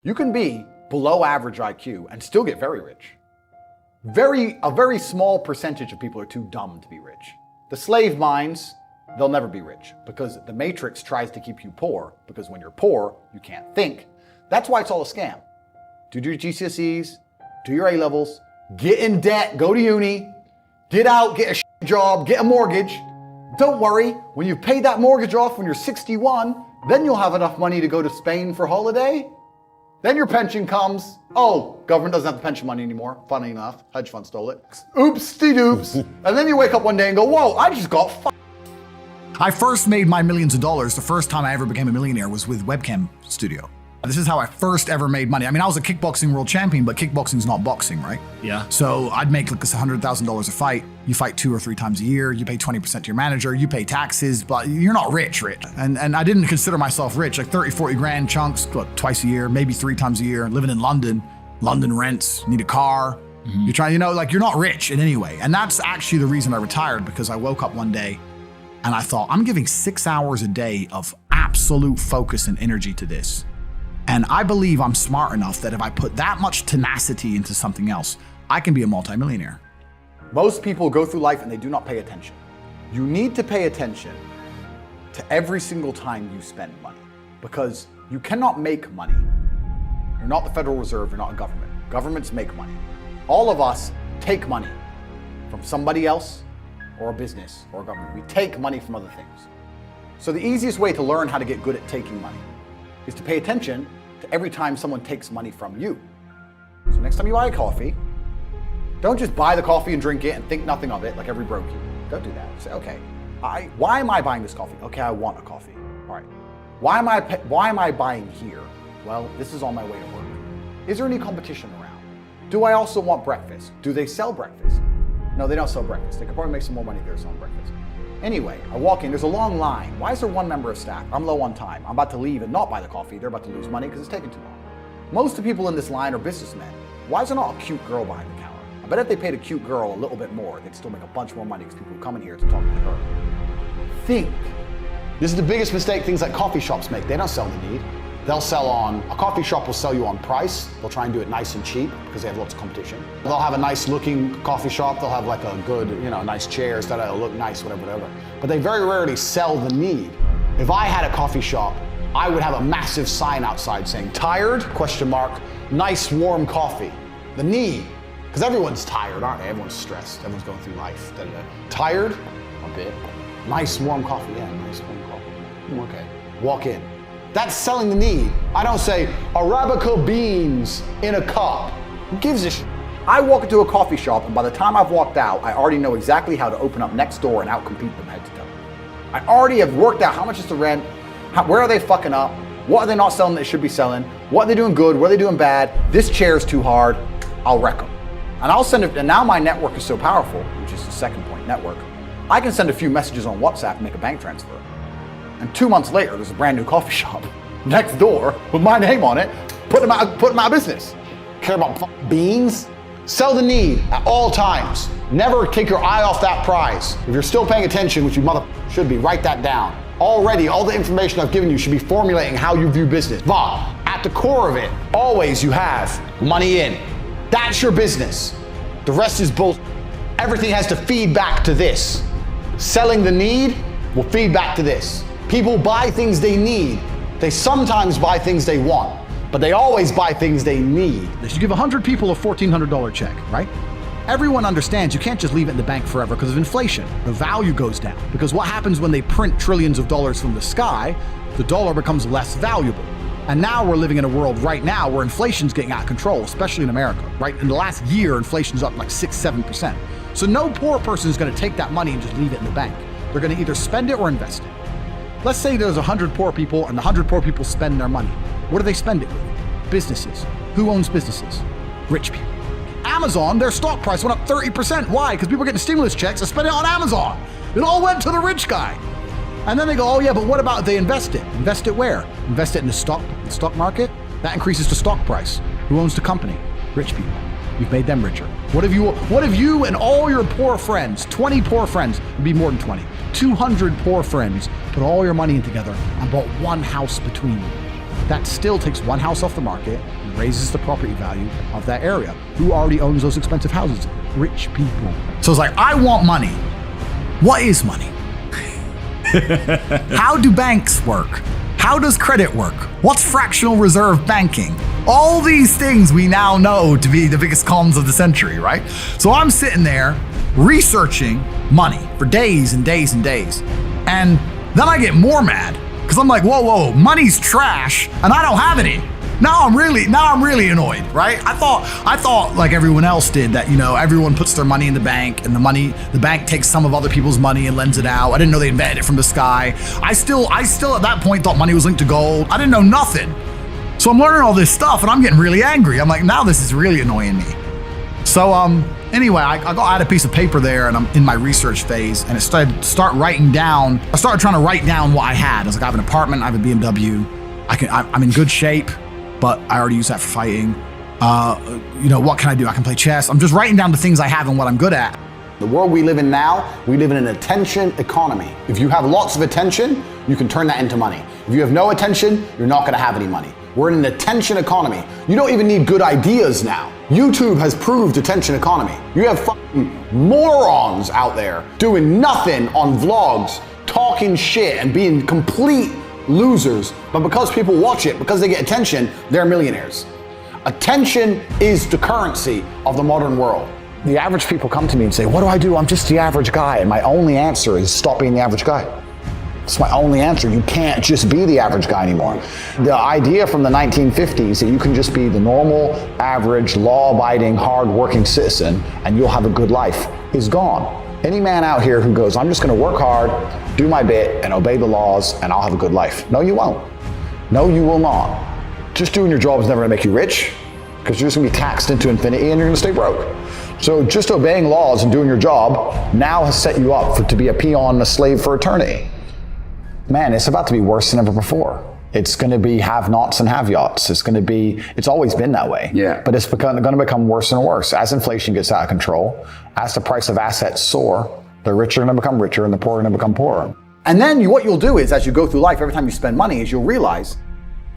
You can be below average IQ and still get very rich. A very small percentage of people are too dumb to be rich. The slave minds, they'll never be rich because the matrix tries to keep you poor, because when you're poor, you can't think. That's why it's all a scam. Do your GCSEs, do your A-levels, get in debt, go to uni, get out, get a job, get a mortgage. Don't worry, when you've paid that mortgage off when you're 61, then you'll have enough money to go to Spain for holiday. Then your pension comes. Oh, government doesn't have the pension money anymore. Funny enough, hedge fund stole it. Oops-de-doops. And then you wake up one day and go, whoa, I just got f***ed. I first made my millions of dollars. The first time I ever became a millionaire was with Webcam Studio. This is how I first ever made money. I mean, I was a kickboxing world champion, but kickboxing's not boxing, right? Yeah. So I'd make like $100,000 a fight. You fight 2 or 3 times a year. You pay 20% to your manager. You pay taxes, but you're not rich. And I didn't consider myself rich. Like 30, 40 grand chunks, what, twice a year, maybe 3 times a year. Living in London, London rents, need a car. Mm-hmm. You're trying, like you're not rich in any way. And that's actually the reason I retired, because I woke up one day and I thought, I'm giving 6 hours a day of absolute focus and energy to this. And I believe I'm smart enough that if I put that much tenacity into something else, I can be a multimillionaire. Most people go through life and they do not pay attention. You need to pay attention to every single time you spend money, because you cannot make money. You're not the Federal Reserve, you're not a government. Governments make money. All of us take money from somebody else or a business or a government. We take money from other things. So the easiest way to learn how to get good at taking money is to pay attention to every time someone takes money from you. So next time you buy a coffee, don't just buy the coffee and drink it and think nothing of it like every broke you. Don't do that. Say, okay, why am I buying this coffee? Okay, I want a coffee. All right. Why am I buying here? Well, this is on my way to work. Is there any competition around? Do I also want breakfast? Do they sell breakfast? No, they don't sell breakfast. They could probably make some more money if they were selling breakfast. Anyway, I walk in, there's a long line. Why is there one member of staff? I'm low on time. I'm about to leave and not buy the coffee. They're about to lose money because it's taking too long. Most of the people in this line are businessmen. Why is there not a cute girl behind the counter? I bet if they paid a cute girl a little bit more, they'd still make a bunch more money because people come in here to talk to her. Think. This is the biggest mistake things like coffee shops make. They don't sell the need. They'll sell on, a coffee shop will sell you on price. They'll try and do it nice and cheap because they have lots of competition. They'll have a nice looking coffee shop. They'll have like a good, nice chairs that'll look nice, whatever. But they very rarely sell the need. If I had a coffee shop, I would have a massive sign outside saying, tired, ? Nice warm coffee. The need, because everyone's tired, aren't they? Everyone's stressed, everyone's going through life. Tired? A bit. Nice warm coffee, yeah, nice warm coffee. Okay, walk in. That's selling the need. I don't say Arabica beans in a cup. Who gives a shit? I walk into a coffee shop and by the time I've walked out, I already know exactly how to open up next door and outcompete them head to toe. I already have worked out how much is the rent, where are they fucking up, what are they not selling that they should be selling, what are they doing good, what are they doing bad, this chair is too hard, I'll wreck them. And I'll send it, and now my network is so powerful, which is the second point, network, I can send a few messages on WhatsApp and make a bank transfer. And 2 months later, there's a brand new coffee shop next door with my name on it, put them out of business. Care about beans? Sell the need at all times. Never take your eye off that prize. If you're still paying attention, which you should be, write that down. Already, all the information I've given you should be formulating how you view business. But at the core of it, always you have money in. That's your business. The rest is bullshit. Everything has to feed back to this. Selling the need will feed back to this. People buy things they need. They sometimes buy things they want, but they always buy things they need. If you give 100 people a $1,400 check, right? Everyone understands you can't just leave it in the bank forever because of inflation. The value goes down. Because what happens when they print trillions of dollars from the sky, the dollar becomes less valuable. And now we're living in a world right now where inflation's getting out of control, especially in America, right? In the last year, inflation's up like 6-7%. So no poor person is going to take that money and just leave it in the bank. They're going to either spend it or invest it. Let's say there's 100 poor people and the 100 poor people spend their money. What do they spend it with? Businesses. Who owns businesses? Rich people. Amazon, their stock price went up 30%. Why? Because people are getting stimulus checks and spend it on Amazon. It all went to the rich guy. And then they go, oh yeah, but what about if they invest it? Invest it where? Invest it in the stock market? That increases the stock price. Who owns the company? Rich people. You've made them richer. What if you and all your poor friends, 20 poor friends, would be more than 20, 200 poor friends, put all your money in together and bought one house between you? that still takes one house off the market and raises the property value of that area. Who already owns those expensive houses? Rich people. So it's like, I want money. What is money? How do banks work? How does credit work? What's fractional reserve banking? All these things we now know to be the biggest cons of the century, right? So I'm sitting there researching money for days and days and days. And then I get more mad because I'm like, whoa, money's trash and I don't have any. Now I'm really annoyed, right? I thought like everyone else did that, everyone puts their money in the bank and the bank takes some of other people's money and lends it out. I didn't know they invented it from the sky. I still at that point thought money was linked to gold. I didn't know nothing. So I'm learning all this stuff and I'm getting really angry. I'm like, now this is really annoying me. So anyway, I got out a piece of paper there and I'm in my research phase and I started trying to write down what I had. I was like, I have an apartment, I have a BMW, I'm in good shape, but I already use that for fighting. What can I do? I can play chess. I'm just writing down the things I have and what I'm good at. The world we live in now, we live in an attention economy. If you have lots of attention, you can turn that into money. If you have no attention, you're not gonna have any money. We're in an attention economy. You don't even need good ideas now. YouTube has proved attention economy. You have fucking morons out there doing nothing on vlogs, talking shit and being complete losers, but because people watch it, because they get attention, they're millionaires. Attention is the currency of the modern world. The average people come to me and say, what do I do? I'm just the average guy. And my only answer is stop being the average guy. It's my only answer. You can't just be the average guy anymore. The idea from the 1950s that you can just be the normal, average, law-abiding, hard-working citizen and you'll have a good life is gone. Any man out here who goes, I'm just gonna work hard, do my bit, and obey the laws, and I'll have a good life. No, you won't. No, you will not. Just doing your job is never gonna make you rich, because you're just gonna be taxed into infinity and you're gonna stay broke. So just obeying laws and doing your job now has set you up to be a peon and a slave for eternity. Man, it's about to be worse than ever before. It's going to be have-nots and have-yachts. It's always been that way. Yeah. But it's going to become worse and worse. As inflation gets out of control, as the price of assets soar, the rich are going to become richer and the poor are going to become poorer. And then what you'll do is, as you go through life, every time you spend money, is you'll realize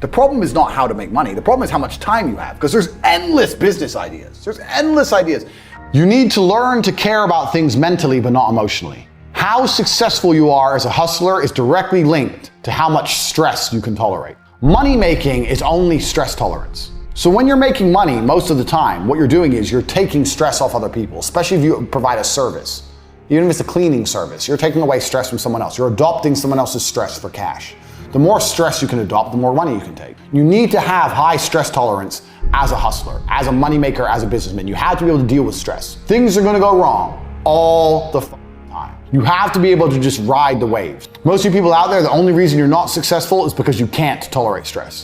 the problem is not how to make money. The problem is how much time you have, because there's endless business ideas. There's endless ideas. You need to learn to care about things mentally, but not emotionally. How successful you are as a hustler is directly linked to how much stress you can tolerate. Money making is only stress tolerance. So when you're making money, most of the time, what you're doing is you're taking stress off other people, especially if you provide a service. Even if it's a cleaning service, you're taking away stress from someone else. You're adopting someone else's stress for cash. The more stress you can adopt, the more money you can take. You need to have high stress tolerance as a hustler, as a money maker, as a businessman. You have to be able to deal with stress. Things are gonna go wrong all the time. You have to be able to just ride the waves. Most of you people out there, the only reason you're not successful is because you can't tolerate stress.